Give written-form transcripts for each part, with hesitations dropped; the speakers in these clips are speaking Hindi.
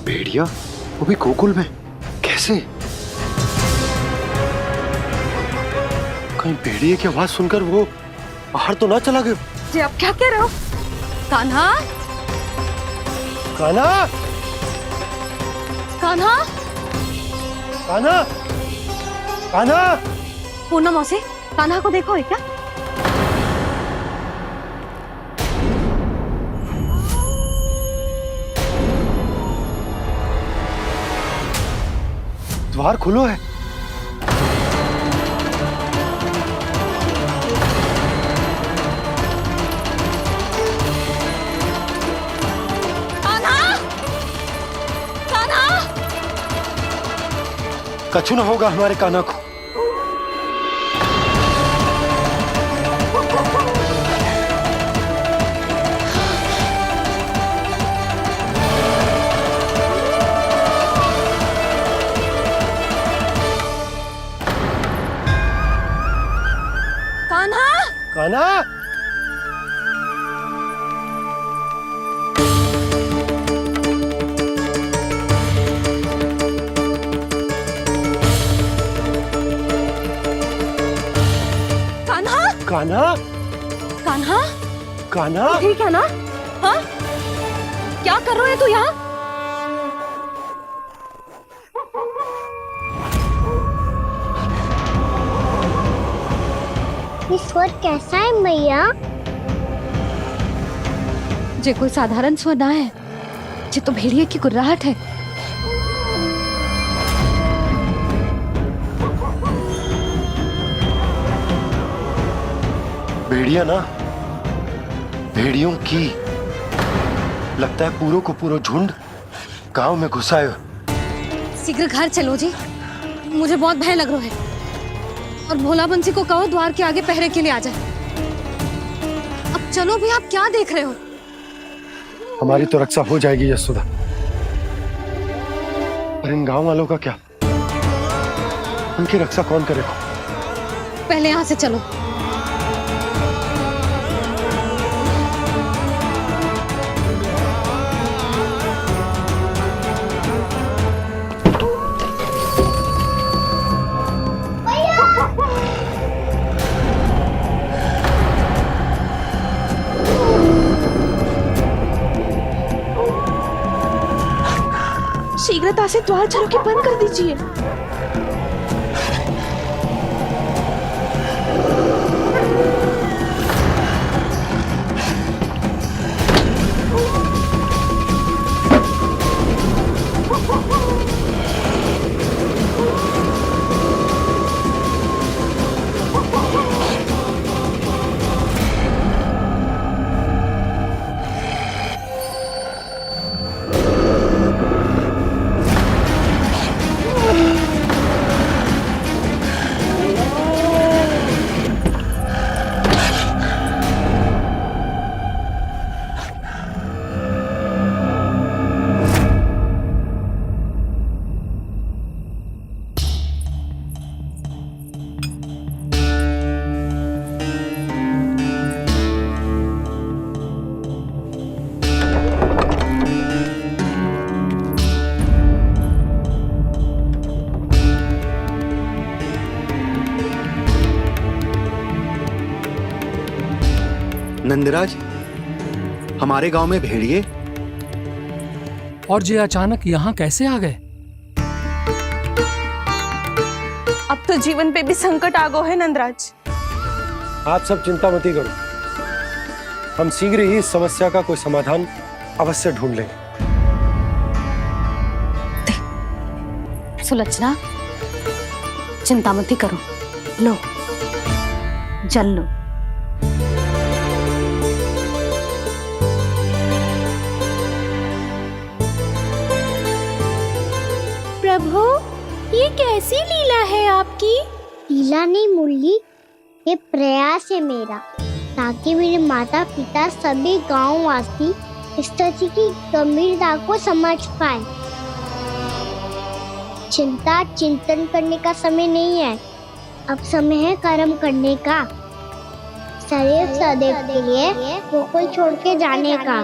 भेड़िया वो भी गोकुल में कैसे? कहीं भेड़िए की आवाज सुनकर वो बाहर तो ना चला गया? जी आप क्या कह रहे हो? कान्हा, कान्हा, कान्हा, कान्हा, कान्हा। पूनम मौसी, कान्हा को देखो है क्या? द्वार खुलो है। कान्हा, कान्हा, कछु ना होगा हमारे कान्हा को। कान्हा, कान्हा, कान्हा, कान्हा, कान्हा, कान्हा। ठीक है ना? हाँ, क्या कर रहे हो तू यहाँ? ये स्वर कैसा है मैया? जे कोई साधारण स्वर ना है, जे तो भेड़िए की गुर्राहट है। भेड़िया ना, भेड़ियों की लगता है पूरों को पूरा झुंड गांव में घुसा है। शीघ्र घर चलो जी, मुझे बहुत भय लग रहा है। और भोला बंसी को कहो द्वार के आगे पहरे के लिए आ जाए। अब चलो भी, आप क्या देख रहे हो? हमारी तो रक्षा हो जाएगी यशोदा, पर इन गांव वालों का क्या? उनकी रक्षा कौन करेगा? पहले यहाँ से चलो। शीघ्रता से द्वार चलो के बंद कर दीजिए। नंदराज, हमारे गांव में भेड़िए और ये अचानक यहाँ कैसे आ गए? अब तो जीवन पे भी संकट आ गो है नंदराज। आप सब चिंता मत करो, हम शीघ्र ही इस समस्या का कोई समाधान अवश्य ढूंढ लेंगे। सुलक्षणा, चिंता मत करो, लो जल लो। प्रभु, ये कैसी लीला है आपकी? लीला नहीं मुरली, ये प्रयास है मेरा, ताकि मेरे माता पिता सभी गांव वासी स्थिति की गंभीरता को समझ पाए। चिंता चिंतन करने का समय नहीं है, अब समय है कर्म करने का, सदैव सदैव के लिए गोकुल छोड़ के जाने का।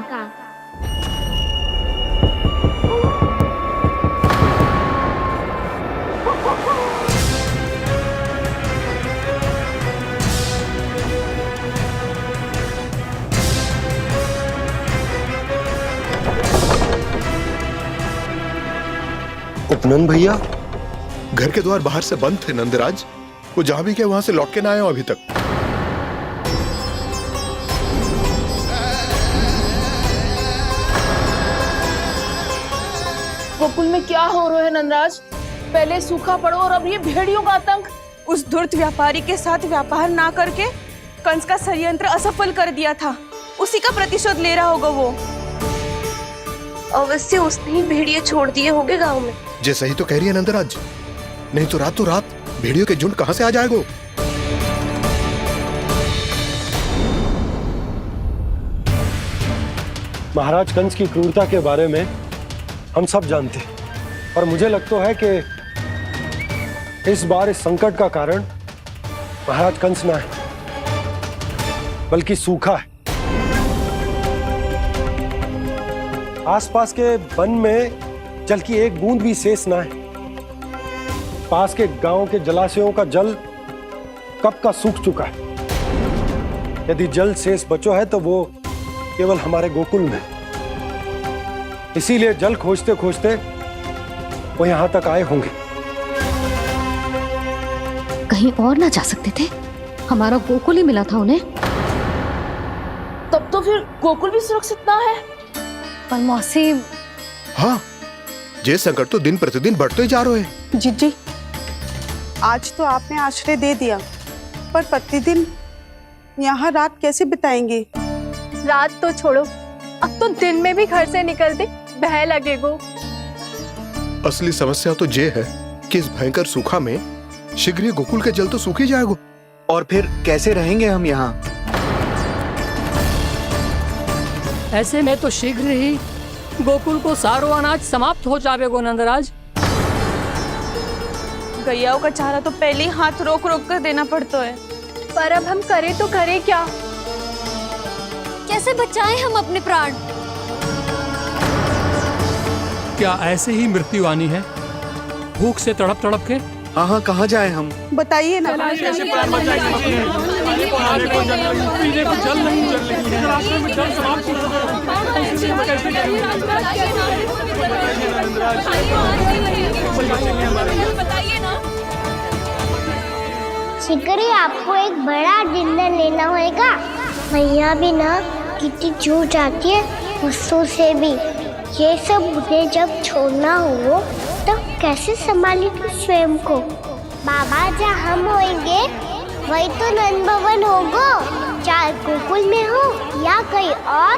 उपनंद भैया, घर के द्वार बाहर से बंद थे नंदराज। वो जहां भी गए वहां से लौट के ना आए हो अभी तक। गोकुल में क्या हो रहा है नंदराज? पहले सूखा पड़ो और अब ये भेड़ियों का आतंक। उस धूर्त व्यापारी के साथ व्यापार ना करके कंस का षड्यंत्र असफल कर दिया था, उसी का प्रतिशोध ले रहा होगा वो। अवश्य उसने ही भेड़िए छोड़ दिए होंगे गांव में। जैसा ही तो कह रही है नंदराज, नहीं तो रात भेड़ियों के झुंड कहां से आ जाएगा? महाराज कंस की क्रूरता के बारे में हम सब जानते हैं, और मुझे लगता है कि इस बार इस संकट का कारण महाराज कंस ना है, बल्कि सूखा है। आसपास के वन में जल की एक बूंद भी शेष ना है। पास के गांव के जलाशयों का जल कब का सूख चुका है। यदि जल शेष बचो है तो वो केवल हमारे गोकुल में। इसीलिए जल खोजते खोजते वो यहां तक आए होंगे। कहीं और ना जा सकते थे? हमारा गोकुल ही मिला था उन्हें। तब तो फिर गोकुल भी सुरक्षित ना है। पर मौसी, हाँ, ये संकट तो दिन प्रतिदिन बढ़ते ही जा रहे हैं। जीजी, आज तो आपने आश्रय दे दिया, पर प्रतिदिन यहाँ रात कैसे बिताएंगे? रात तो छोड़ो, अब तो दिन में भी घर से निकलते भय लगेगो। असली समस्या तो ये है कि इस भयंकर सूखा में शीघ्र ही गोकुल के जल तो सूख ही जाएगा। और फिर कैसे रहेंगे हम यहाँ? ऐसे में तो शीघ्र ही गोकुल को सारो अनाज समाप्त हो जाएगो नंदराज। गैयाओं का चारा तो पहले ही हाथ रोक रोक कर देना पड़ता है। पर अब हम करें तो करें क्या? कैसे बचाएं हम अपने प्राण? क्या ऐसे ही मृत्यु आनी है, भूख से तड़प तड़प के? हाँ, कहाँ जाए हम? बताइए ना। शीघ्र ही आपको एक बड़ा डिनर लेना होगा। भैया भी ना कितनी जूझ जाती है गुस्सों से भी। ये सब मुझे जब छोड़ना हो तो कैसे संभालेंगे स्वयं को? बाबा जहाँ हम होंगे वही तो नंद भवन होगा, चाहे गोकुल में हो या कहीं और।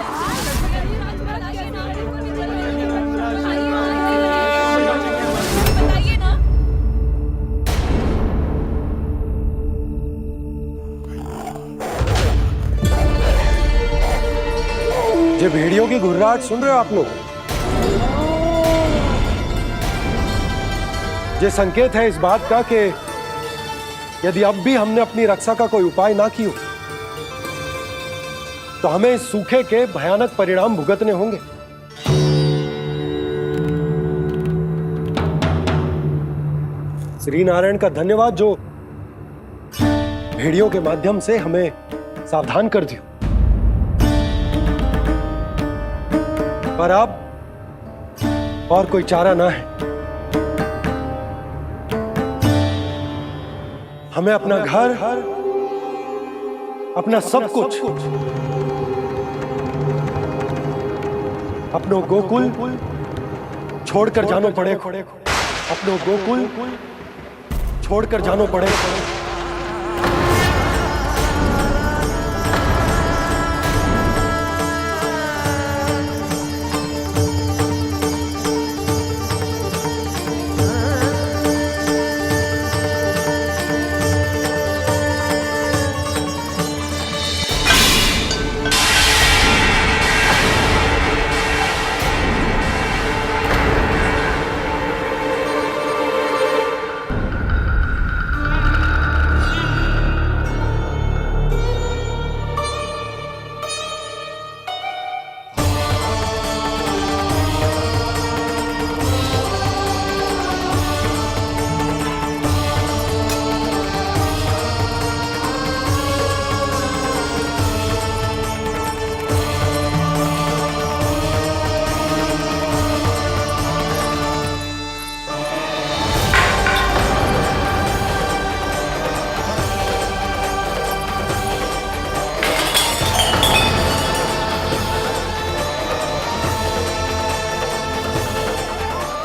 ये भेड़ियों की घुर्राहट सुन रहे हो आप लोग? ये संकेत है इस बात का कि यदि अब भी हमने अपनी रक्षा का कोई उपाय ना किया तो हमें इस सूखे के भयानक परिणाम भुगतने होंगे। श्री नारायण का धन्यवाद जो भेड़ियों के माध्यम से हमें सावधान कर दिया। पर अब और कोई चारा ना है। हमें अपना घर, अपना सब कुछ, अपनो गोकुल छोड़कर जानो पड़े। अपनो गोकुल छोड़कर जानो पड़े।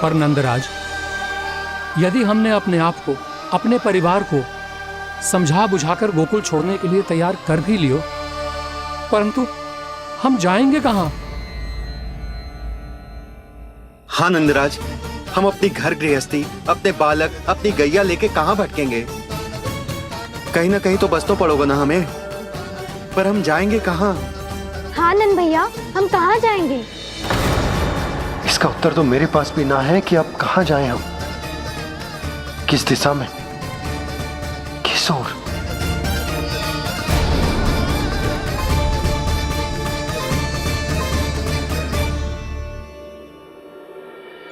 पर नंदराज, यदि हमने अपने आप को, अपने परिवार को समझा बुझाकर गोकुल छोड़ने के लिए तैयार कर भी लियो, परंतु हम जाएंगे कहां? हाँ नंदराज, हम अपनी घर गृहस्थी, अपने बालक, अपनी गैया लेके कहाँ भटकेंगे? कहीं ना कहीं तो बस तो पड़ोगे ना हमें, पर हम जाएंगे कहाँ? हाँ नंद भैया, हम कहाँ जाएंगे? इसका उत्तर तो मेरे पास भी ना है कि अब कहाँ जाएं हम, किस दिशा में, किस ओर।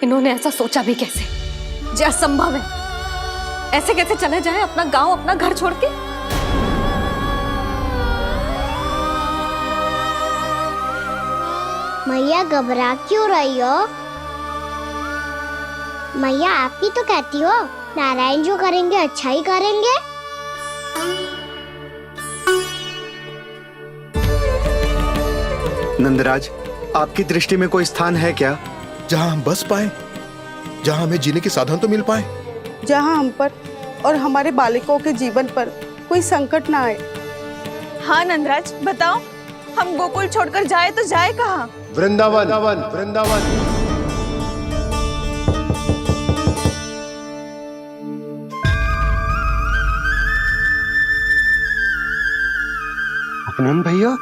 इन्होंने ऐसा सोचा भी कैसे? जो असंभव है। ऐसे कैसे चले जाएं अपना गांव, अपना घर छोड़ के? मैया घबरा क्यों रही हो? मैया आप ही तो कहती हो नारायण जो करेंगे अच्छा ही करेंगे। नंदराज, आपकी दृष्टि में कोई स्थान है क्या जहां हम बस पाए, जहां हमें जीने के साधन तो मिल पाए, जहाँ हम पर और हमारे बालकों के जीवन पर कोई संकट ना आए। हाँ नंदराज, बताओ, हम गोकुल छोड़कर जाए तो जाए कहाँ? वृंदावन, वृंदावन। उपनंद भैया,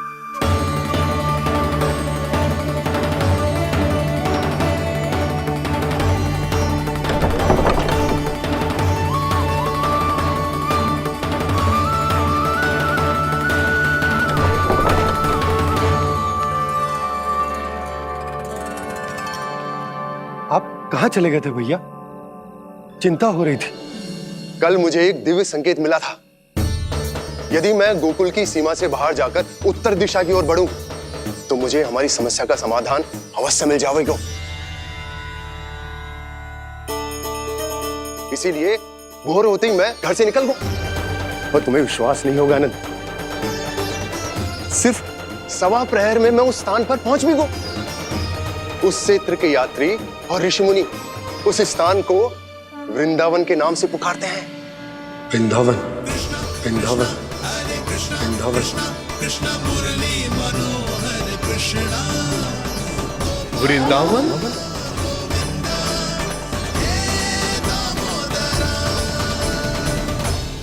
आप कहाँ चले गए थे भैया? चिंता हो रही थी। कल मुझे एक दिव्य संकेत मिला था। यदि मैं गोकुल की सीमा से बाहर जाकर उत्तर दिशा की ओर बढ़ूं, तो मुझे हमारी समस्या का समाधान अवश्य मिल जाएगा। इसीलिए भोर होते ही मैं घर से निकल गया। और तुम्हें विश्वास नहीं होगा आनंद, सिर्फ सवा प्रहर में मैं उस स्थान पर पहुंच भी गया। उस क्षेत्र के यात्री और ऋषि मुनि उस स्थान को वृंदावन के नाम से पुकारते हैं। वृंदावन, वृंदावन, वृंदावन। वृंदावन।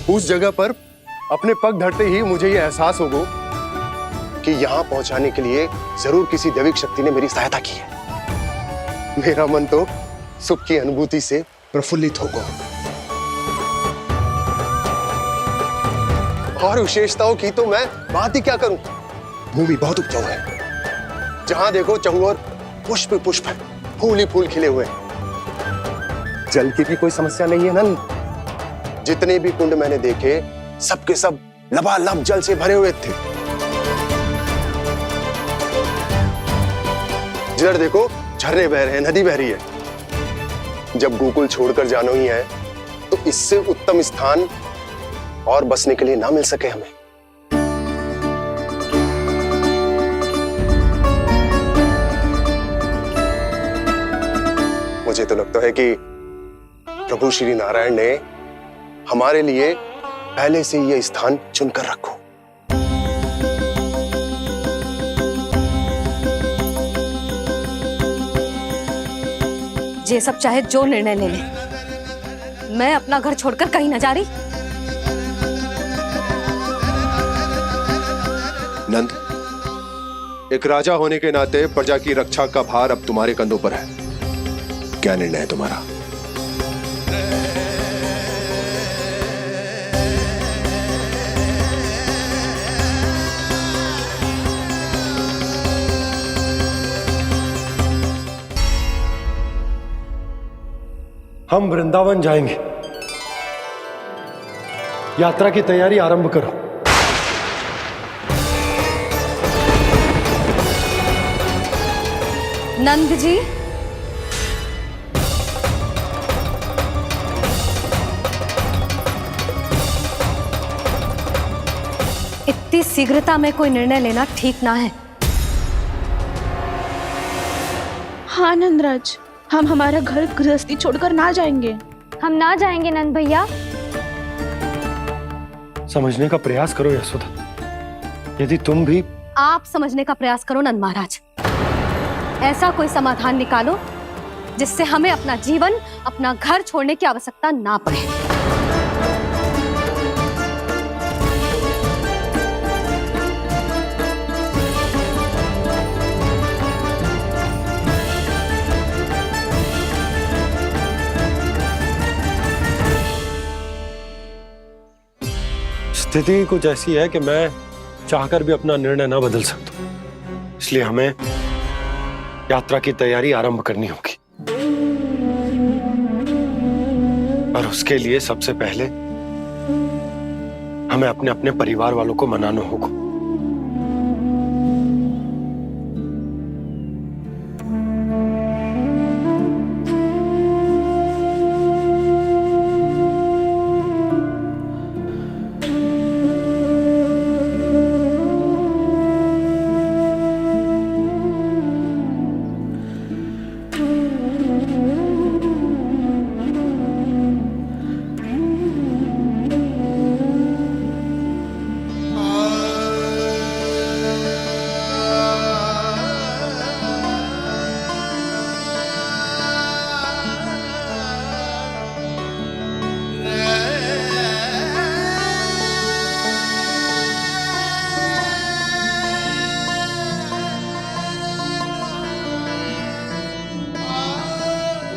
उस जगह पर अपने पग धरते ही मुझे यह एहसास होगा कि यहां पहुंचाने के लिए जरूर किसी दैविक शक्ति ने मेरी सहायता की है। मेरा मन तो सुख की अनुभूति से प्रफुल्लित होगा। और विशेषताओं की तो मैं बात ही क्या करूं। भूमि बहुत उपजाऊ है, जहां देखो चहुओर पुष्प पुष्प, फूल ही फूल खिले हुए। जल की भी कोई समस्या नहीं है नंद। जितने भी कुंड मैंने देखे, सबके सब लबालब जल से भरे हुए थे। जिधर देखो झरने बह रहे हैं, नदी बह रही है। जब गोकुल छोड़कर जाना ही है, तो इससे उत्तम स्थान और बसने के लिए ना मिल सके हमें। मुझे तो लगता है कि प्रभु श्री नारायण ने हमारे लिए पहले से यह स्थान चुनकर रखो। ये सब चाहे जो निर्णय ले ले, मैं अपना घर छोड़कर कहीं न जा रही। नंद, एक राजा होने के नाते प्रजा की रक्षा का भार अब तुम्हारे कंधों पर है। क्या निर्णय है तुम्हारा? हम वृंदावन जाएंगे। यात्रा की तैयारी आरंभ करो। नंद जी, इतनी शीघ्रता में कोई निर्णय लेना ठीक ना है। हाँ नंदराज, हम हमारा घर गृहस्थी छोड़कर ना जाएंगे। हम ना जाएंगे नंद भैया। समझने का प्रयास करो यशोदा। यदि तुम भी आप समझने का प्रयास करो नंद महाराज। ऐसा कोई समाधान निकालो जिससे हमें अपना जीवन, अपना घर छोड़ने की आवश्यकता ना पड़े। स्थिति कुछ ऐसी है कि मैं चाहकर भी अपना निर्णय ना बदल सकता, इसलिए हमें यात्रा की तैयारी आरंभ करनी होगी। और उसके लिए सबसे पहले हमें अपने अपने परिवार वालों को मनाना होगा।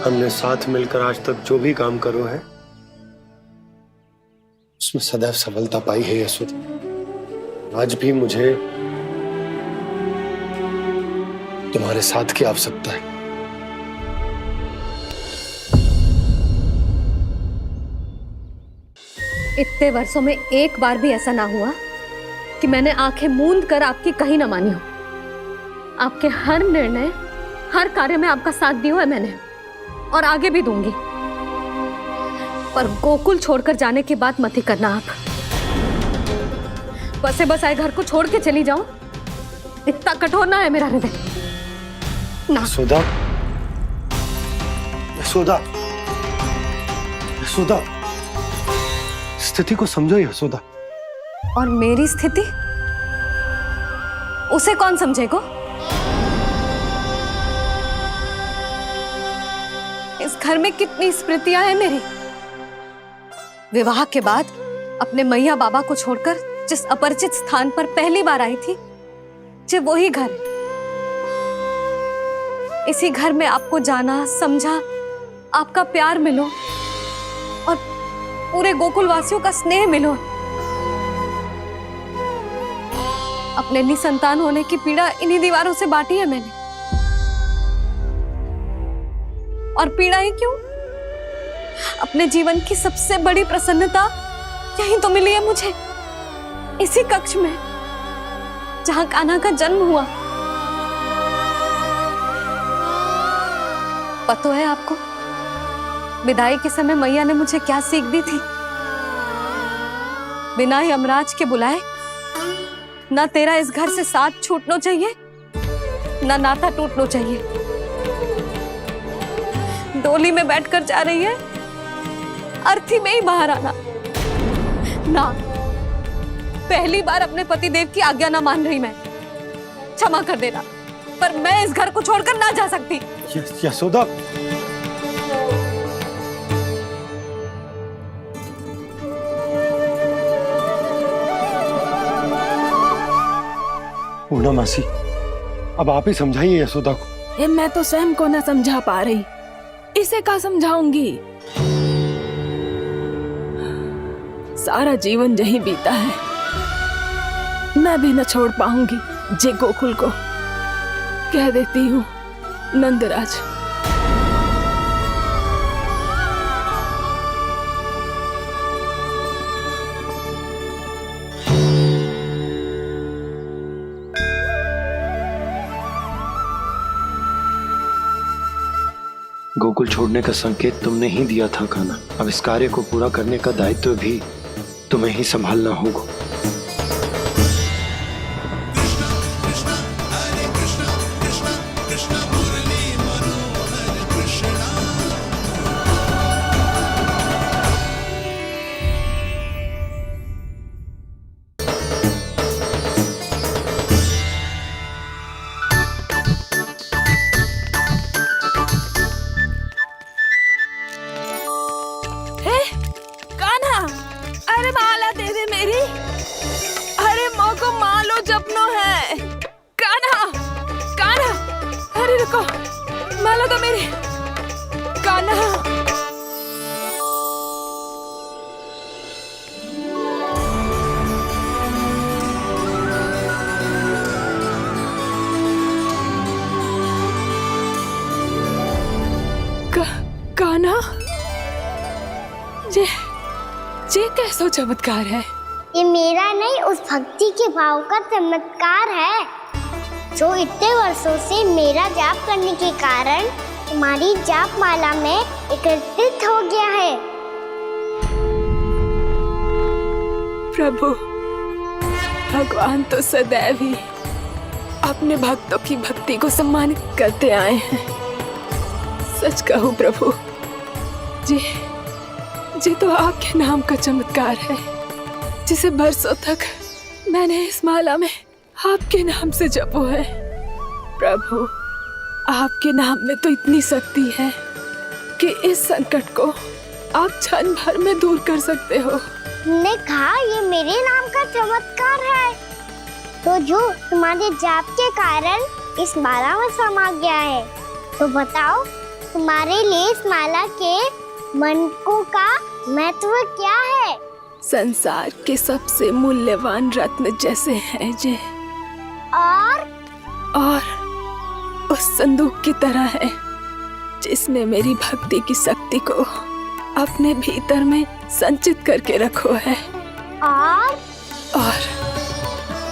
हमने साथ मिलकर आज तक जो भी काम करो है उसमें सदैव सफलता पाई है यशोदा। आज भी मुझे तुम्हारे साथ की आवश्यकता है। इतने वर्षों में एक बार भी ऐसा ना हुआ कि मैंने आंखें मूंद कर आपकी कहीं ना मानी हो। आपके हर निर्णय, हर कार्य में आपका साथ दिया है मैंने, और आगे भी दूंगी। पर गोकुल छोड़कर जाने की बात मत ही करना आप। बसे बसाए घर को छोड़ के चली जाऊं, इतना कठोर ना है मेरा हृदय ना। यशोदा, यशोदा, यशोदा, स्थिति को समझो यशोदा। और मेरी स्थिति उसे कौन समझेगा? इस घर में कितनी स्मृतियां हैं मेरी। विवाह के बाद अपने मैया बाबा को छोड़कर जिस अपरिचित स्थान पर पहली बार आई थी, जो वही घर। इसी घर में आपको जाना, समझा, आपका प्यार मिलो और पूरे गोकुल वासियों का स्नेह मिलो। अपने निसंतान होने की पीड़ा इन्हीं दीवारों से बांटी है मैंने। और पीड़ा ही क्यों? अपने जीवन की सबसे बड़ी प्रसन्नता यही तो मिली है मुझे, इसी कक्ष में जहां कान्हा का जन्म हुआ। पता है आपको विदाई के समय मैया ने मुझे क्या सीख दी थी? बिना यमराज के बुलाए ना तेरा इस घर से साथ छूटना चाहिए, ना नाता टूटना चाहिए। डोली में बैठकर जा रही है, अर्थी में ही बाहर आना ना। पहली बार अपने पतिदेव की आज्ञा ना मान रही मैं, क्षमा कर देना, पर मैं इस घर को छोड़कर ना जा सकती। यशोदा, पूर्णा मासी, अब आप ही समझाइए यशोदा को। ये मैं तो स्वयं को न समझा पा रही, इसे क्या समझाऊंगी? सारा जीवन यहीं बीता है, मैं भी न छोड़ पाऊंगी जे गोकुल को। कह देती हूँ नंदराज। गोकुल छोड़ने का संकेत तुमने ही दिया था कान्हा। अब इस कार्य को पूरा करने का दायित्व भी तुम्हें ही संभालना होगा। कृष्ण कृष्ण कृष्ण मुरली मनोहर कृष्ण मुझे माला दे दे मेरी। अरे माँ को मालो जपनो है। कान्हा, कान्हा, अरे रुको, माला दो मेरी। कान्हा, कान्हा, ये कैसा चमत्कार है? ये मेरा नहीं, उस भक्ति के भाव का चमत्कार है जो इतने वर्षों से मेरा जाप करने के कारण तुम्हारी जाप माला में एकत्रित हो गया है। प्रभु, भगवान तो सदैव ही अपने भक्तों की भक्ति को सम्मानित करते आए हैं। सच कहूं प्रभु, जी तो आपके नाम का चमत्कार है, जिसे बरसों तक मैंने इस माला में आपके नाम से जपो है। प्रभु, आपके नाम में तो इतनी शक्ति है कि इस संकट को आप क्षण भर में दूर कर सकते हो। तुमने कहा ये मेरे नाम का चमत्कार है, तो जो तुम्हारे जाप के कारण इस माला में समा गया है, तो बताओ तुम्हारे लिए इस माला के मनकों का महत्व क्या है? संसार के सबसे मूल्यवान रत्न जैसे हैं जे, और उस संदूक की तरह है जिसने मेरी भक्ति की शक्ति को अपने भीतर में संचित करके रखो है। और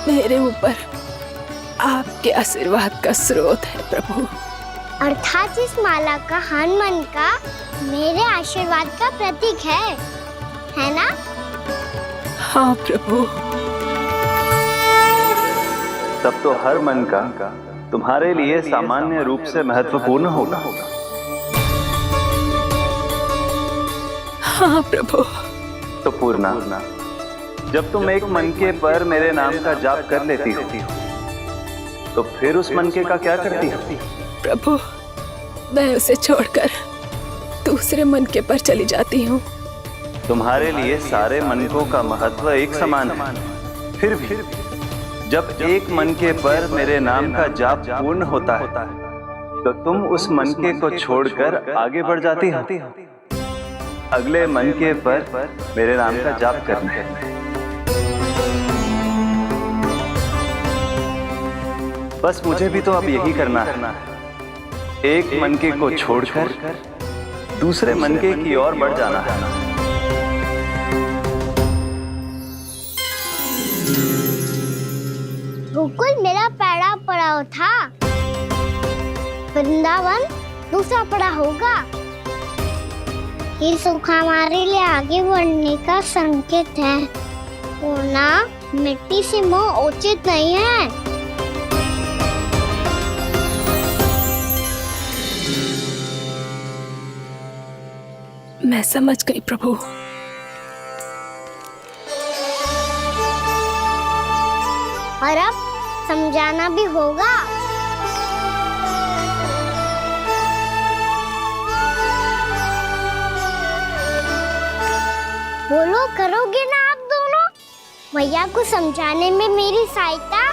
मेरे ऊपर आपके आशीर्वाद का स्रोत है प्रभु। अर्थात इस माला का हनुमान का मेरे आशीर्वाद का प्रतीक है ना? हाँ प्रभु। तब तो हर मन का तुम्हारे लिए सामान्य रूप से महत्वपूर्ण होगा। हाँ प्रभु। तो पूर्णा, जब तुम एक मनके पर मेरे नाम का जाप कर लेती हो, तो फिर उस मनके का क्या करती हो? प्रभु, मैं उसे छोड़कर दूसरे मनके पर चली जाती हूँ। तुम्हारे लिए सारे मनकों का महत्व एक समान है। फिर भी जब एक मनके पर मेरे नाम का जाप पूर्ण होता है, तो तुम उस मनके को छोड़कर आगे बढ़ जाती हो अगले मनके पर मेरे नाम का जाप करने। बस मुझे भी तो अब यही करना है, एक मनके को छोड़कर दूसरे मनके की ओर बढ़ जाना है। गोकुल मेरा पहला पड़ाव था, वृंदावन दूसरा पड़ा होगा। ये सुख हमारे लिए आगे बढ़ने का संकेत है। पूर्णा, मिट्टी से मोह उचित नहीं है। मैं समझ गई प्रभु। और अब समझाना भी होगा। बोलो, करोगे ना आप दोनों? भैया को समझाने में मेरी सहायता?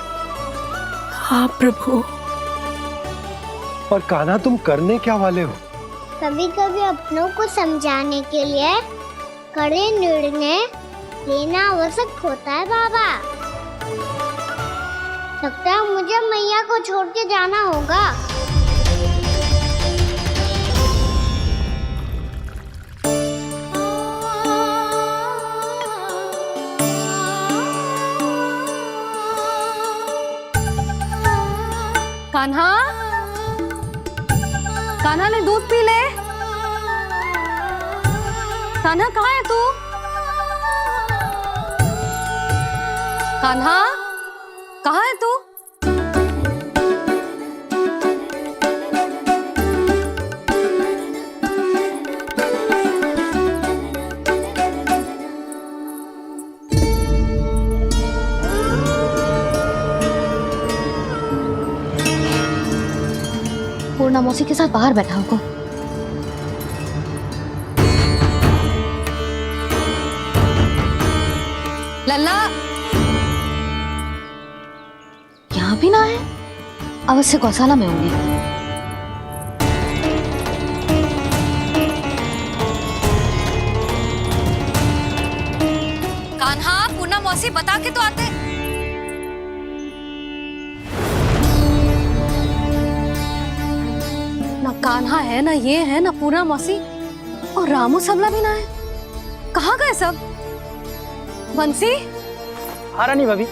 हाँ प्रभु। पर कान्हा, तुम करने क्या वाले हो? कभी कभी अपनों को समझाने के लिए कड़े निर्णय लेना आवश्यक होता है बाबा। लगता है मुझे मैया को छोड़ के जाना होगा। कान्हा, कान्हा ने दूध पी ले। कान्हा कहाँ है तू? कान्हा, कहाँ है तू? पूर्णा मौसी के साथ बाहर बैठा होगा। लल्ला यहाँ भी ना है। अवश्य गौशाला में होंगे। कान्हा, पूना मौसी बता के तो आते। ना कान्हा है, ना ये है, ना पूना मौसी, और रामू सबला भी ना है। कहाँ गए सब? बंसी? हाँ रानी भाभी।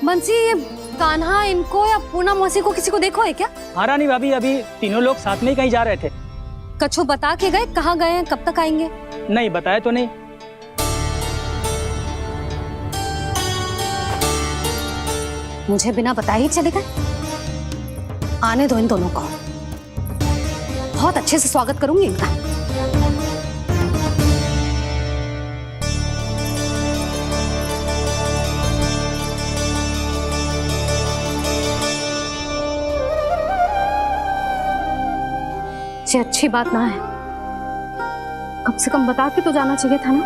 बंसी, ये कान्हा इनको या पूना मौसी को किसी को देखो है क्या? हाँ रानी भाभी, अभी तीनों लोग साथ में ही कहीं जा रहे थे। कछु बता के गए कहाँ गए हैं, कब तक आएंगे? नहीं बताया तो नहीं। मुझे बिना बताए ही चले गए। आने दो इन दोनों को, बहुत अच्छे से स्वागत करूंगी इनका। ये अच्छी बात ना है, कम से कम बता के तो जाना चाहिए था ना।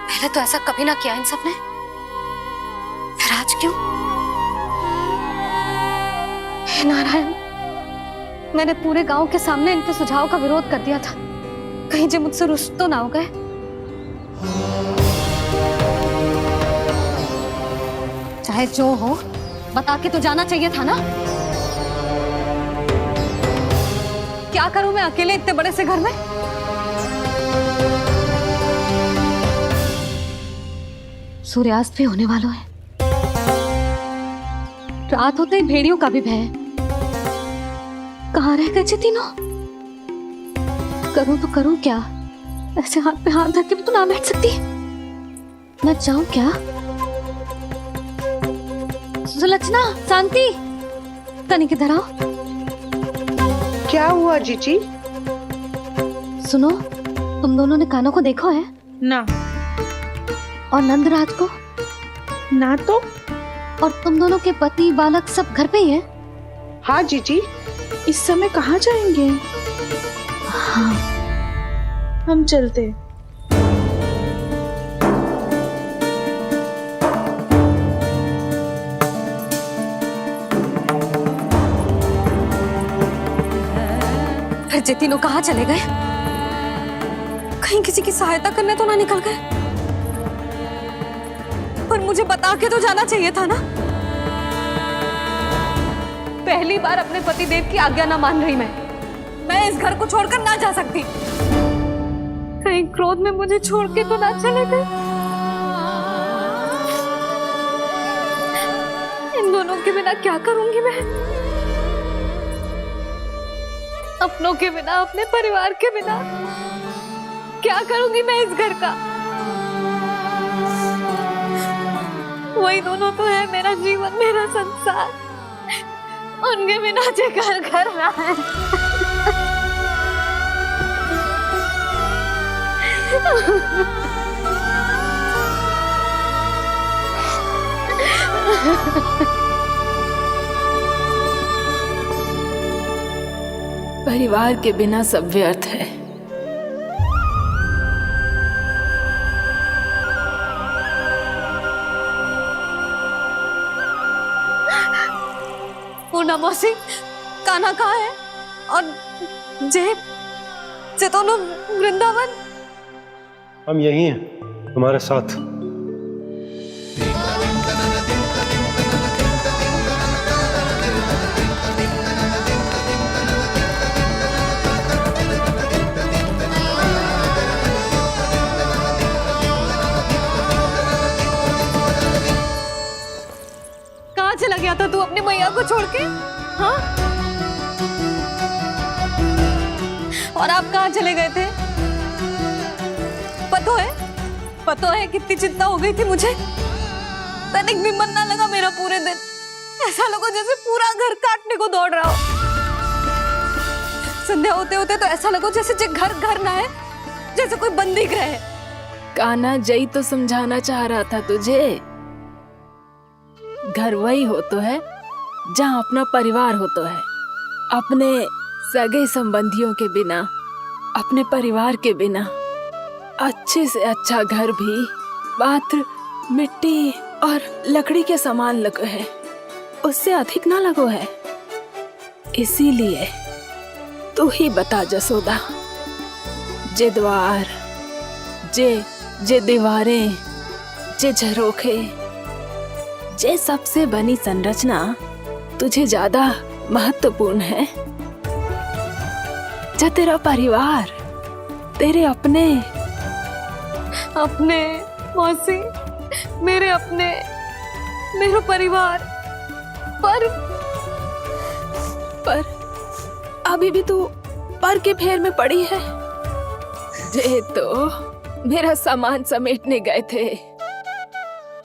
पहले तो ऐसा कभी ना किया इन सब ने, फिर आज क्यों? हे नारायण, मैंने पूरे गांव के सामने इनके सुझाव का विरोध कर दिया था, कहीं जो मुझसे रुष्ट तो ना हो गए। चाहे जो हो, बता के तो जाना चाहिए था ना। क्या करूं मैं अकेले इतने बड़े से घर में? सूर्यास्त भी होने वाला है, रात होते ही भेड़ियों का भी भय है। कहाँ रह गए जी तीनों? करूं तो करूं क्या? ऐसे हाथ पे हाथ धर के तो ना बैठ सकती। मैं जाऊं क्या? सुलक्षणा, शांति, तनिक इधर आओ। क्या हुआ जीजी? सुनो, तुम दोनों ने कानों को देखो है? ना। और नंदराज को? ना तो। और तुम दोनों के पति बालक सब घर पे ही है? हाँ जीजी, इस समय कहाँ जाएंगे? हाँ। हम चलते। फिर जे तीनों कहाँ चले गए? कहीं किसी की सहायता करने तो ना निकल गए? पर मुझे बता के तो जाना चाहिए था ना। पहली बार अपने पतिदेव की आज्ञा ना मान रही मैं इस घर को छोड़कर ना जा सकती। कहीं क्रोध में मुझे छोड़ के तो ना चले गए। इन दोनों के बिना क्या करूंगी मैं? अपनों के बिना, अपने परिवार के बिना क्या करूंगी मैं इस घर का? वही दोनों तो है मेरा जीवन, मेरा संसार। उनके बिना जे घर घर रहा है। परिवार के बिना सब व्यर्थ है। पूना मौसी, कान्हा कहाँ है? और जे दोनों वृंदावन? हम यही हैं तुम्हारे साथ। कहाँ चला गया था तू अपनी मैया को छोड़ के? हाँ? और आप कहाँ चले गए थे? पता है कितनी चिंता हो गई थी मुझे। तनिक भी मन ना लगा मेरा पूरे दिन। ऐसा लगा जैसे पूरा घर काटने को दौड़ रहा हो। संध्या होते होते तो ऐसा लगो जैसे जे घर घर ना है, जैसे कोई बंदी गृह है। कान्हा जई तो समझाना चाह रहा था तुझे। घर वही हो तो है जहाँ अपना परिवार हो तो है। अपने सगे संबंधियों के बिना, अपने परिवार के बिना अच्छे से अच्छा घर भी पात्र मिट्टी और लकड़ी के समान लगो है, उससे अधिक ना लगो है। इसीलिए तू ही बता जसोदा, जे द्वार, जे दीवारें, जे झरोखे, जे सबसे बनी संरचना तुझे ज्यादा महत्वपूर्ण है? जो तेरा परिवार, तेरे अपने मौसी, मेरे अपने, मेरा परिवार, पर अभी भी तू पर के फेर में पड़ी है। जे तो मेरा सामान समेटने गए थे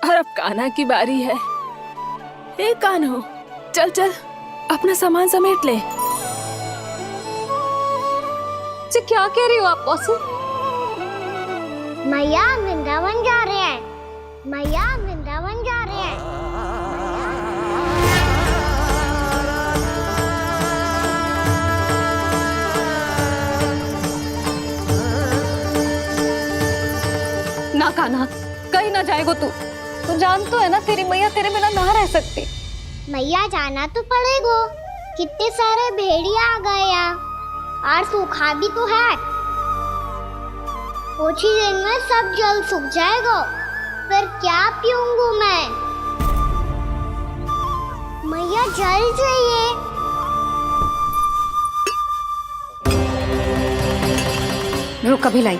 और अब कान्हा की बारी है। ए कान्हो, चल चल अपना सामान समेट ले। जी क्या कह रही हो आप मौसी? मैया वृंदावन जा रहे हैं, मैया वृंदावन जा रहे हैं। ना कान्हा, कहीं ना जाएगो तू। तू जान तो है ना तेरी मैया तेरे बिना ना रह सकती। मैया जाना तो पड़ेगा, कितने सारे भेड़िया आ गए यहाँ, और सूखा भी तो है। कुछ ही दिन में सब जल सूख जाएगा, फिर क्या पीऊंगी मैं? मैया जल चाहिए। रुक अभी लाई।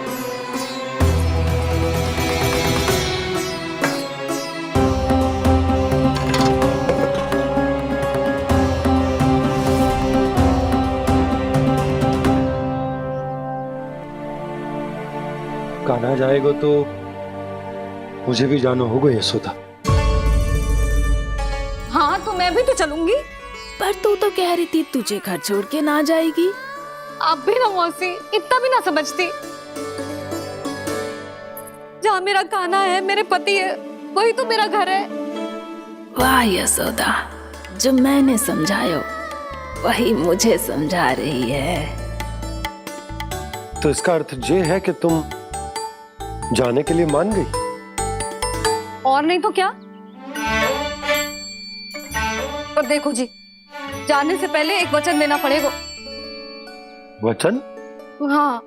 कान्हा जाएगा तो मुझे भी जाना होगा यशोदा। हाँ तो मैं भी तो चलूंगी। पर तू तो कह रही थी तुझे घर छोड़ के ना जाएगी। आप भी ना मौसी, इतना भी ना समझती। जहाँ मेरा कान्हा है, मेरे पति है, वही तो मेरा घर है। वाह यशोदा, जो मैंने समझायो वही मुझे समझा रही है। तो इसका अर्थ ये है कि तुम जाने के लिए मान गई? और नहीं तो क्या। पर देखो जी, जाने से पहले एक वचन देना पड़ेगा। वचन? हाँ,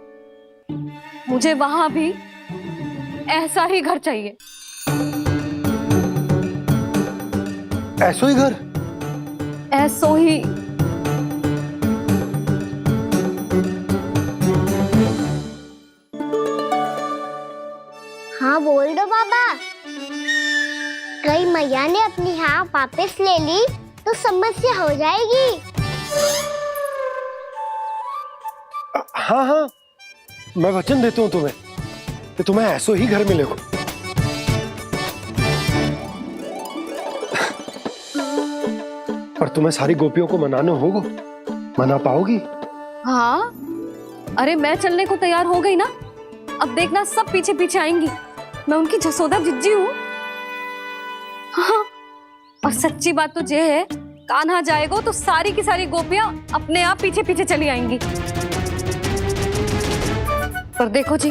मुझे वहां भी ऐसा ही घर चाहिए। ऐसो ही घर? ऐसो ही। हाँ बोल दो बाबा। कहीं मैया ने अपनी हाँ वापस ले ली तो समस्या हो जाएगी। हाँ हाँ, मैं वचन देता हूँ तुम्हें कि तुम्हें ऐसो ही घर मिलेगा। पर तुम्हें सारी गोपियों को मनाना होगा। मना पाओगी? हाँ, अरे मैं चलने को तैयार हो गई ना। अब देखना सब पीछे पीछे आएंगी। मैं उनकी जसोदा जिज्जी हूँ। हाँ, और सच्ची बात तो ये है, कान्हा जाएगा तो सारी की सारी गोपियां अपने आप पीछे पीछे चली आएंगी। पर देखो जी,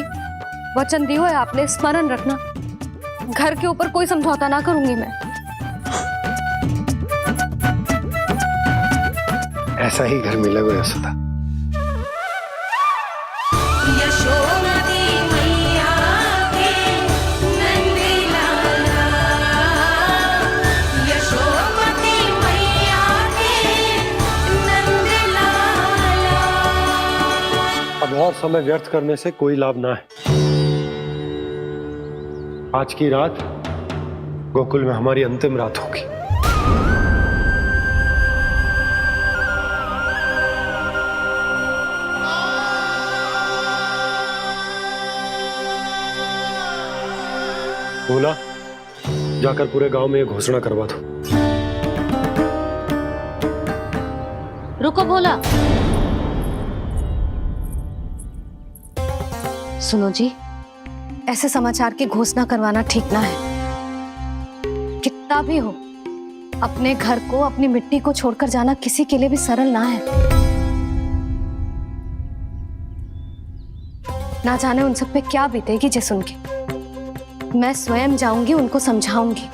वचन दियो है आपने, स्मरण रखना। घर के ऊपर कोई समझौता ना करूंगी मैं। ऐसा ही घर मिलेगा यशोदा। अब और समय व्यर्थ करने से कोई लाभ ना है। आज की रात गोकुल में हमारी अंतिम रात होगी। बोला, जाकर पूरे गांव में ये घोषणा करवा दो। रुको भोला, सुनो जी, ऐसे समाचार की घोषणा करवाना ठीक ना है। कितना भी हो, अपने घर को, अपनी मिट्टी को छोड़कर जाना किसी के लिए भी सरल ना है। ना जाने उन सब पे क्या बीतेगी जे सुन के। मैं स्वयं जाऊंगी, उनको समझाऊंगी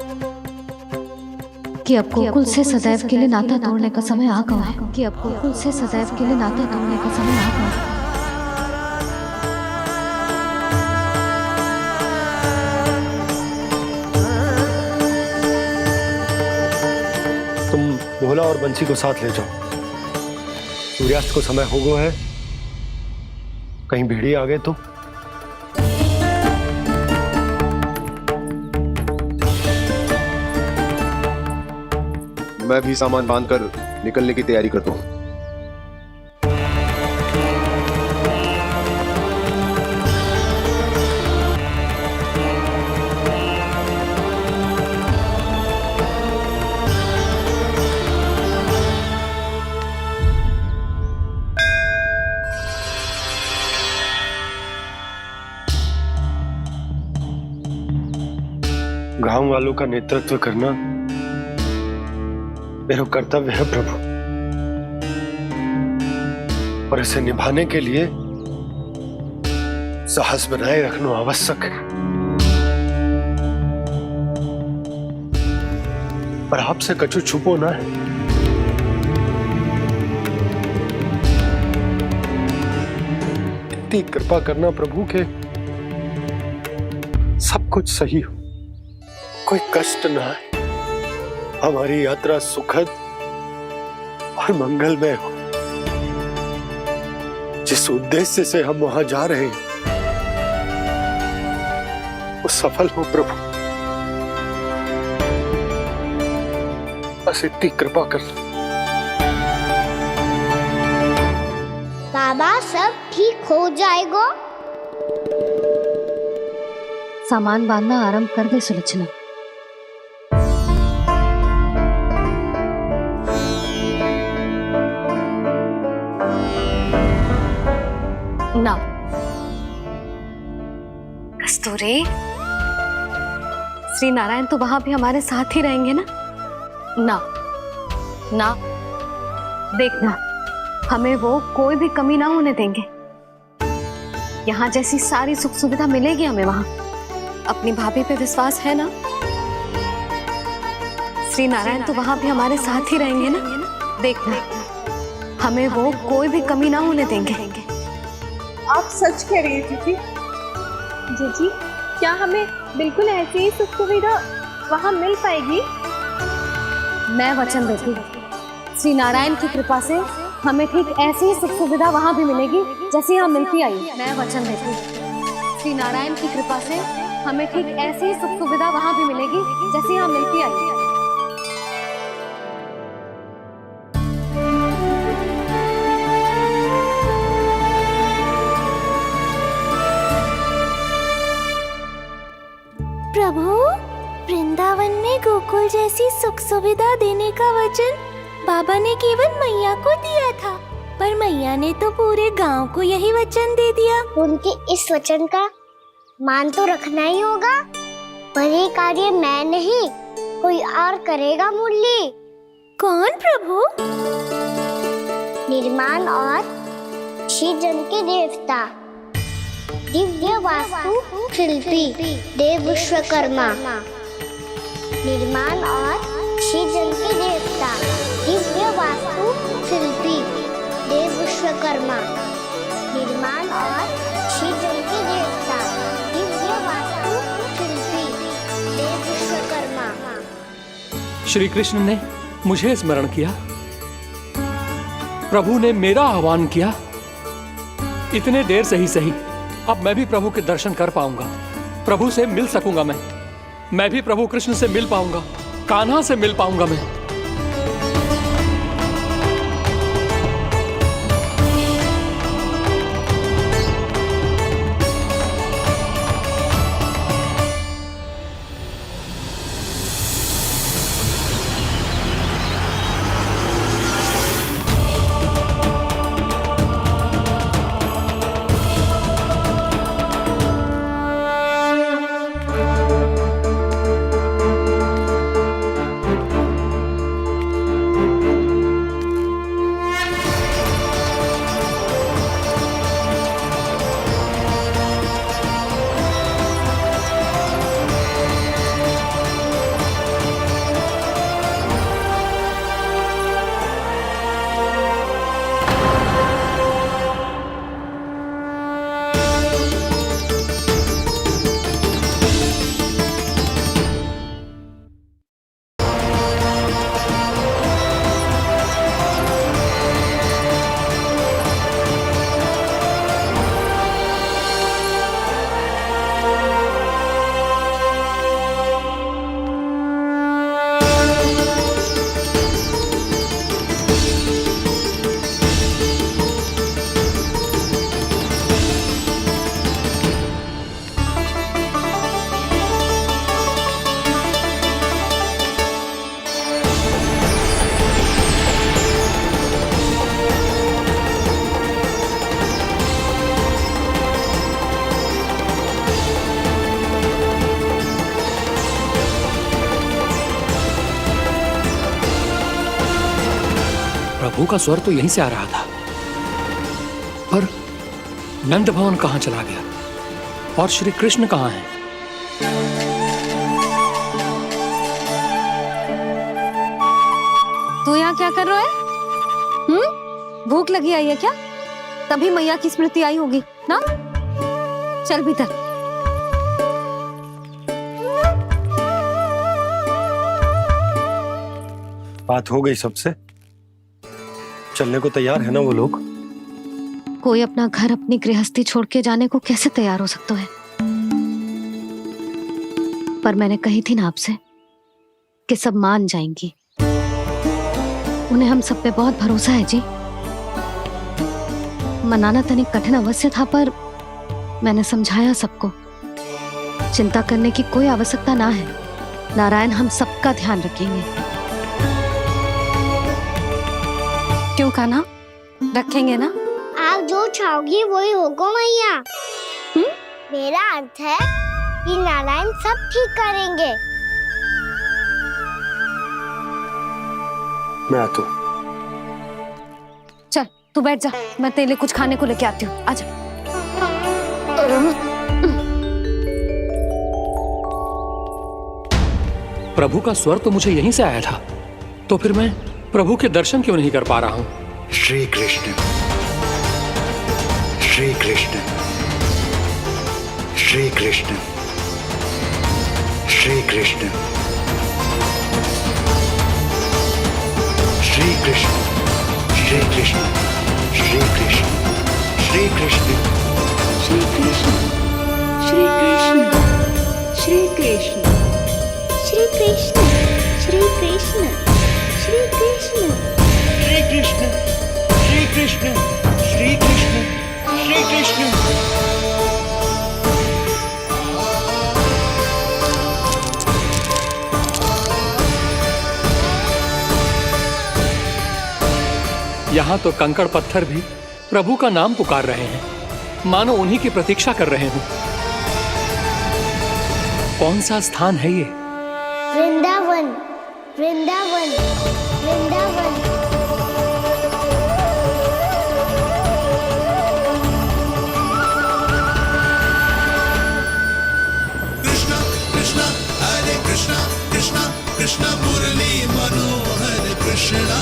कि अब गोकुल से सदैव के लिए नाता तोड़ने का समय आ गया है। कि अब गोकुल से सदैव के लिए नाता तोड़ने का समय आ गया है। तुम भोला और बंसी को साथ ले जाओ। सूर्यास्त को समय हो गया है, कहीं भेड़िया आ गए तो। मैं भी सामान बांधकर निकलने की तैयारी करता हूँ। गांव वालों का नेतृत्व करना मेरा कर्तव्य है प्रभु, और इसे निभाने के लिए साहस बनाए रखना आवश्यक है। पर आपसे कछु छुपो ना है। इतनी कृपा करना प्रभु के सब कुछ सही हो, कोई कष्ट ना है, हमारी यात्रा सुखद और मंगलमय हो। जिस उद्देश्य से हम वहां जा रहे हैं वो सफल हो प्रभु, बस इतनी कृपा कर। बाबा सब ठीक हो जाएगा। सामान बांधना आरंभ कर दे सुलोचना। ना कस्तूरी, श्री नारायण तो वहां भी हमारे साथ ही रहेंगे ना? ना ना, देखना, हमें वो कोई भी कमी ना होने देंगे। यहाँ जैसी सारी सुख सुविधा मिलेगी हमें वहां। अपनी भाभी पे विश्वास है ना? श्री नारायण तो वहां भी हमारे साथ ही रहेंगे ना? देखना, हमें वो कोई भी कमी ना होने देंगे। आप सच कह रही थी जीजी? जीजी, क्या हमें बिल्कुल ऐसी ही सुख सुविधा वहाँ मिल पाएगी? मैं वचन देती हूँ, श्री नारायण की कृपा से हमें ठीक ऐसी ही सुख सुविधा वहाँ भी मिलेगी जैसी यहाँ मिलती आई। मैं वचन देती हूँ, श्री नारायण की कृपा से हमें ठीक ऐसी ही सुख सुविधा वहाँ भी मिलेगी जैसी यहाँ मिलती आई। प्रभु, वृंदावन में गोकुल जैसी सुख सुविधा देने का वचन बाबा ने केवल मैया को दिया था, पर मैया ने तो पूरे गांव को यही वचन दे दिया। उनके इस वचन का मान तो रखना ही होगा, पर ये कार्य मैं नहीं, कोई और करेगा मुरली। कौन प्रभु? निर्माण और सृजन के देवता, दिव्य वास्तु शिल्पी देव विश्वकर्मा। निर्माण और सृजन के देवता, दिव्य वास्तु शिल्पी देव विश्वकर्मा। निर्माण और सृजन के देवता, दिव्य वास्तु शिल्पी देव विश्वकर्मा। श्री कृष्ण ने मुझे स्मरण किया, प्रभु ने मेरा आह्वान किया। इतने देर से ही सही, अब मैं भी प्रभु के दर्शन कर पाऊंगा, प्रभु से मिल सकूंगा। मैं भी प्रभु कृष्ण से मिल पाऊंगा, कान्हा से मिल पाऊंगा मैं। प्रभु का स्वर तो यहीं से आ रहा था, पर नंद भवन कहां चला गया और श्री कृष्ण कहां हैं? तू यहाँ क्या कर रहा है? भूख लगी आई है क्या? तभी मैया की स्मृति आई होगी ना? चल भीतर। बात हो गई सबसे? चलने को तैयार है ना वो लोग? कोई अपना घर अपनी गृहस्थी छोड़ के जाने को कैसे तैयार हो सकता है? पर मैंने कही थी ना आपसे कि सब मान जाएंगी। उन्हें हम सब पे बहुत भरोसा है जी। मनाना तनिक कठिन अवश्य था, पर मैंने समझाया सबको। चिंता करने की कोई आवश्यकता ना है। नारायण हम सबका ध्यान रखेंगे। क्यों कान्हा, रखेंगे ना? आप जो चाहोगी वही होगा मैया। मेरा अर्थ है कि नारायण सब ठीक करेंगे। मैं आता हूँ। चल तू बैठ जा, मैं तेरे लिए कुछ खाने को लेके आती हूँ। आजा। प्रभु का स्वर तो मुझे यहीं से आया था, तो फिर मैं प्रभु के दर्शन क्यों नहीं कर पा रहा हूँ? श्री कृष्ण, श्री कृष्ण, श्री कृष्ण, श्री कृष्ण, श्री कृष्ण, श्री कृष्ण, श्री कृष्ण, श्री कृष्ण, श्री कृष्ण, श्री कृष्ण, श्री कृष्ण, श्री कृष्ण, श्री कृष्ण, श्री कृष्ण, श्री कृष्ण, श्री कृष्ण, श्री कृष्ण, श्री कृष्ण। यहाँ तो कंकड़ पत्थर भी प्रभु का नाम पुकार रहे हैं, मानो उन्हीं की प्रतीक्षा कर रहे हों। कौन सा स्थान है ये? वृंदावन, वृंदावन, वृंदावन। कृष्णा कृष्णा हरे कृष्णा, कृष्णा कृष्णा मुरली मनोहर कृष्णा,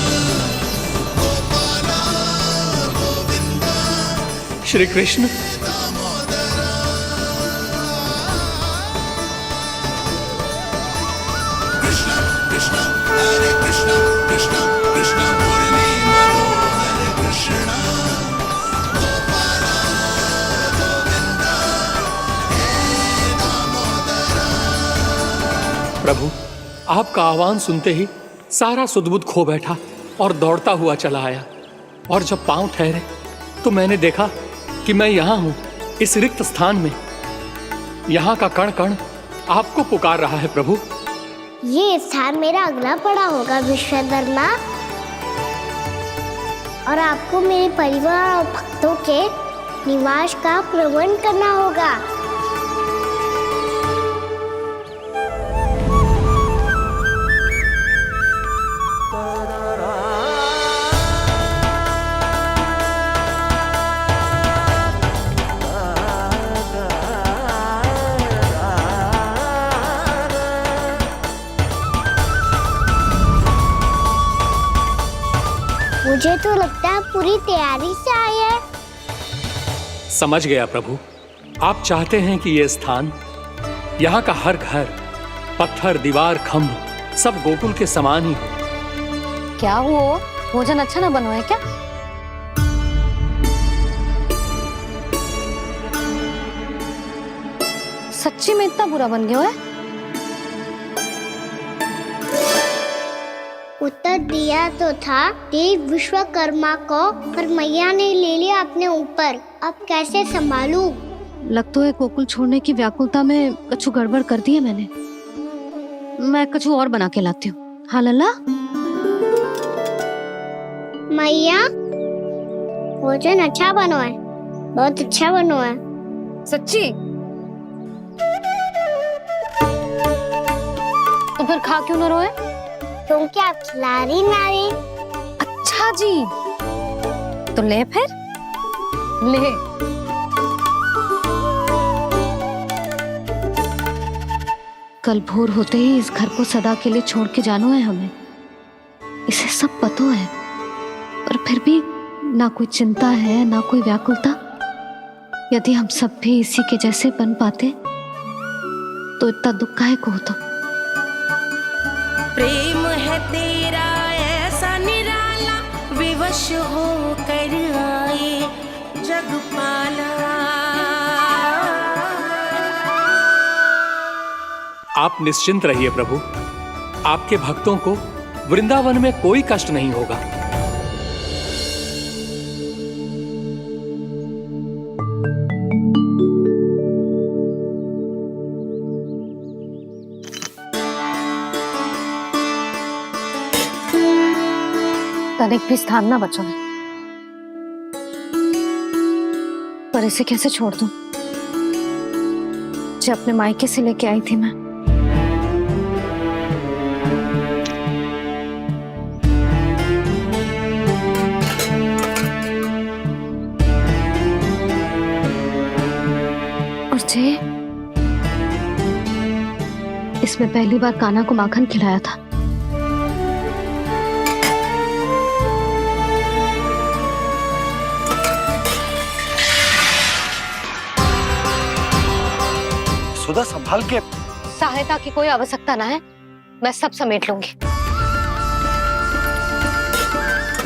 गोपाला गोविंदा श्री कृष्ण। कृष्णा कृष्णा हरे कृष्णा, कृष्णा कृष्णा मुरली मनोहर कृष्णा, गोपाला गोविंदा हे दामोदरा। प्रभु आपका आह्वान सुनते ही सारा सुध-बुध खो बैठा और दौड़ता हुआ चला आया, और जब पांव ठहरे तो मैंने देखा कि मैं यहाँ हूँ, इस रिक्त स्थान में। यहाँ का कण कण आपको पुकार रहा है प्रभु। ये स्थान मेरा अगला पड़ा होगा विश्वकर्मा, और आपको मेरे परिवार और भक्तों के निवास का प्रबंध करना होगा। मुझे तो लगता है पूरी तैयारी से आए हैं। समझ गया प्रभु, आप चाहते हैं कि ये स्थान, यहाँ का हर घर, पत्थर, दीवार, खंभ सब गोकुल के समान ही हो। क्या हुआ? भोजन अच्छा ना बनो है क्या? सच्ची में इतना बुरा बन गया है? उत्तर दिया तो था देव विश्वकर्मा को, पर मैया ने ले लिया अपने ऊपर। अब कैसे संभालूं? लगता है गोकुल छोड़ने की व्याकुलता में कछु गड़बड़ कर दी है मैंने। मैं कछु और बना के लाती हूँ। हाँ लल्ला? मैया, भोजन अच्छा बनो है, बहुत अच्छा बनो है। सच्ची? तो फिर खा क्यों न रोए? तुम क्या खिला रही नारी? अच्छा अच्छा जी, तो ले फिर ले। कल भोर होते ही इस घर को सदा के लिए छोड़ के जाना है हमें, इसे सब पता है, और फिर भी ना कोई चिंता है ना कोई व्याकुलता। यदि हम सब भी इसी के जैसे बन पाते तो इतना दुख काहे को होता। प्रेम है तेरा ऐसा निराला, विवश हो कर आए जगपाला। आप निश्चिंत रहिए प्रभु, आपके भक्तों को वृंदावन में कोई कष्ट नहीं होगा। तनिक भी स्थान ना बचो है, पर इसे कैसे छोड़ दूं जो अपने मायके से लेके आई थी मैं। और जे इसमें पहली बार कान्हा को माखन खिलाया था। सुधा संभाल के। सहायता की कोई आवश्यकता ना है, मैं सब समेट लूंगी।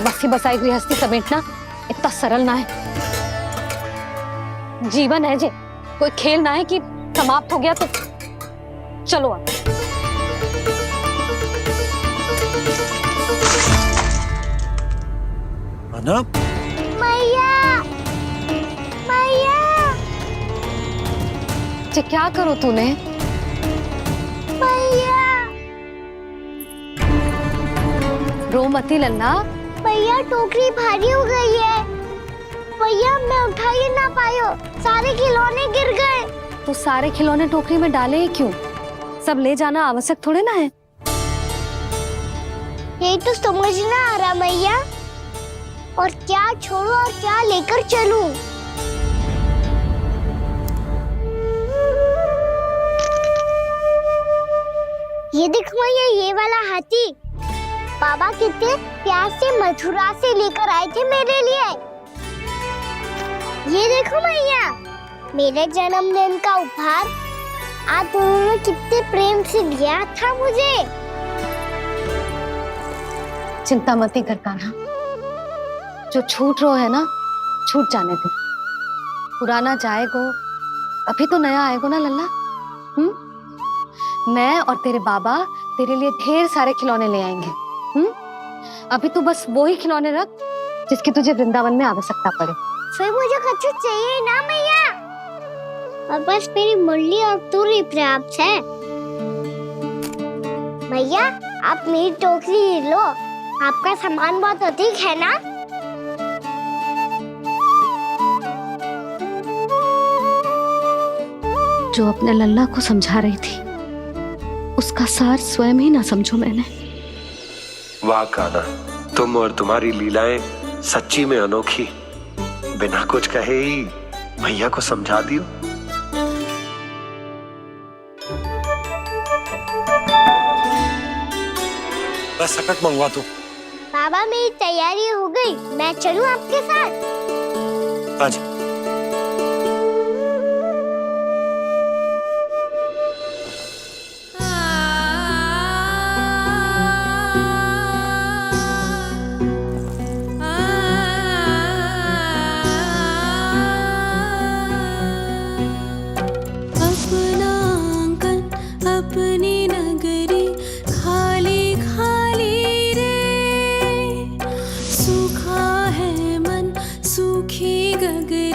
बसी बसाई गृहस्थी समेटना इतना सरल ना है। जीवन है जे, कोई खेल ना है कि समाप्त हो गया तो चलो आप। अना मैया मैया जे क्या करो तूने? मैया रो मती लल्ला। भैया टोकरी भारी हो गई है। भैया मैं उठा ही ना पायो, सारे खिलौने गिर गए। तो सारे खिलौने टोकरी में डाले ही क्यों? सब ले जाना आवश्यक थोड़े ना है। यही तो समझ ना आ रहा मैया, और क्या छोड़ू और क्या लेकर चलूं? ये देखो मैया, ये वाला हाथी बाबा कितने प्यार से मथुरा से लेकर आए थे मेरे लिए। ये देखो मैया, मेरे जन्मदिन का उपहार आज उन्होंने कितने प्रेम से दिया था मुझे। चिंता मत कर कान्हा, जो छूट रो है ना छूट जाने दे। पुराना जाएगो, अभी तो नया आएगो ना लल्ला। मैं और तेरे बाबा तेरे लिए ढेर सारे खिलौने ले आएंगे। अभी तू बस वो ही खिलौने रख जिसकी तुझे वृंदावन में आवश्यकता पड़े। फिर मुझे कुछ चाहिए ना मैया, और बस मेरी मुरली और तूरी पर्याप्त है। भैया आप मेरी टोकरी लो, आपका सामान बहुत अधिक है ना। जो अपने लल्ला को समझा रही थी उसका सार स्वयं ही ना समझो मैंने। वाह कान्हा, तुम और तुम्हारी लीलाएं सच्ची में अनोखी। बिना कुछ कहे ही भैया को समझा दियो। बस सकट मंगवा दो। बाबा मेरी तैयारी हो गई, मैं चलूं आपके साथ? आजा। अपनी नगरी खाली खाली रे, सूखा है मन सूखी गगरी।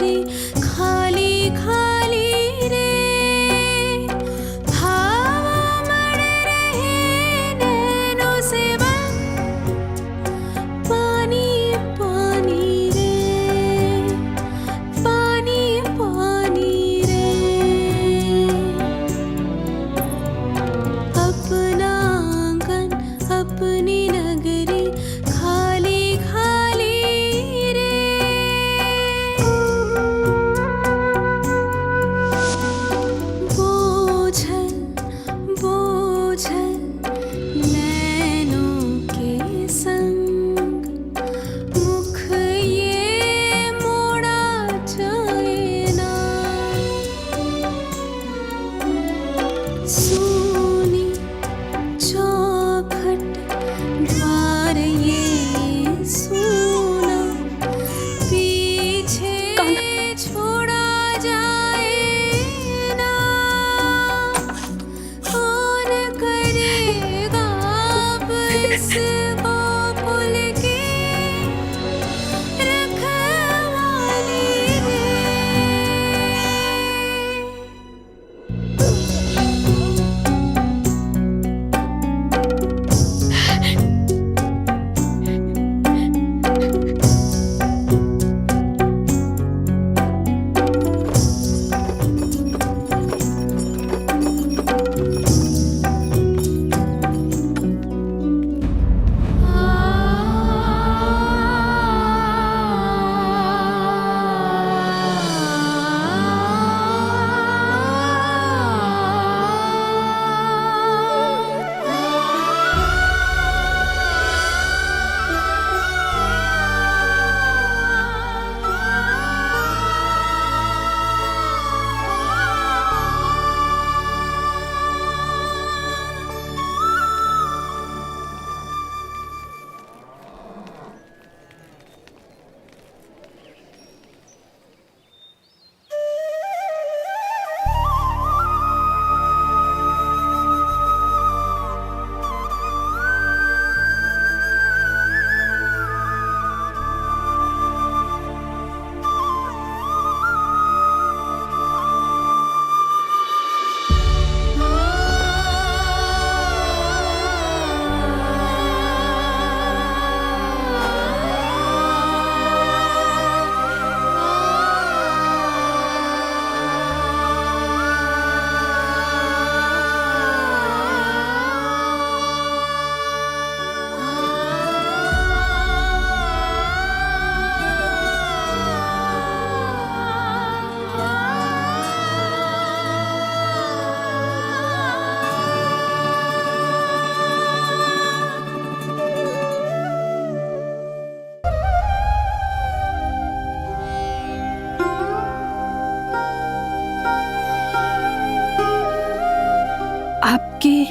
कि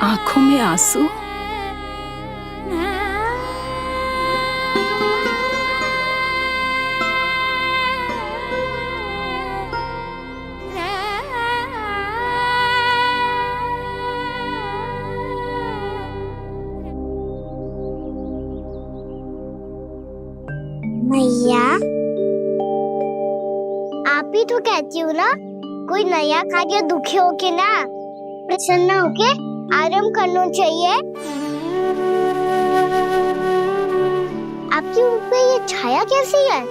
आंखों में आंसू? मैया, आप ही तो कहती हो ना, कोई नया कार्य दुखी होके ना प्रसन्न होके आराम करना चाहिए। आपके मुंह पे ये छाया कैसी है?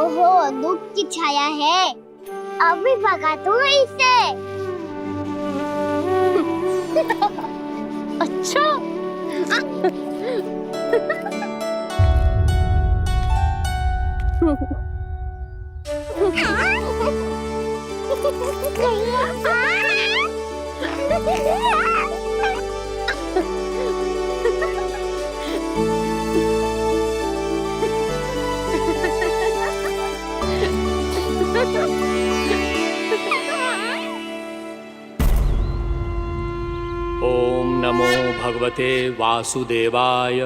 ओहो, दुख की छाया है। अभी भगा दो इसे। अच्छा। ओम नमो भगवते वासुदेवाय।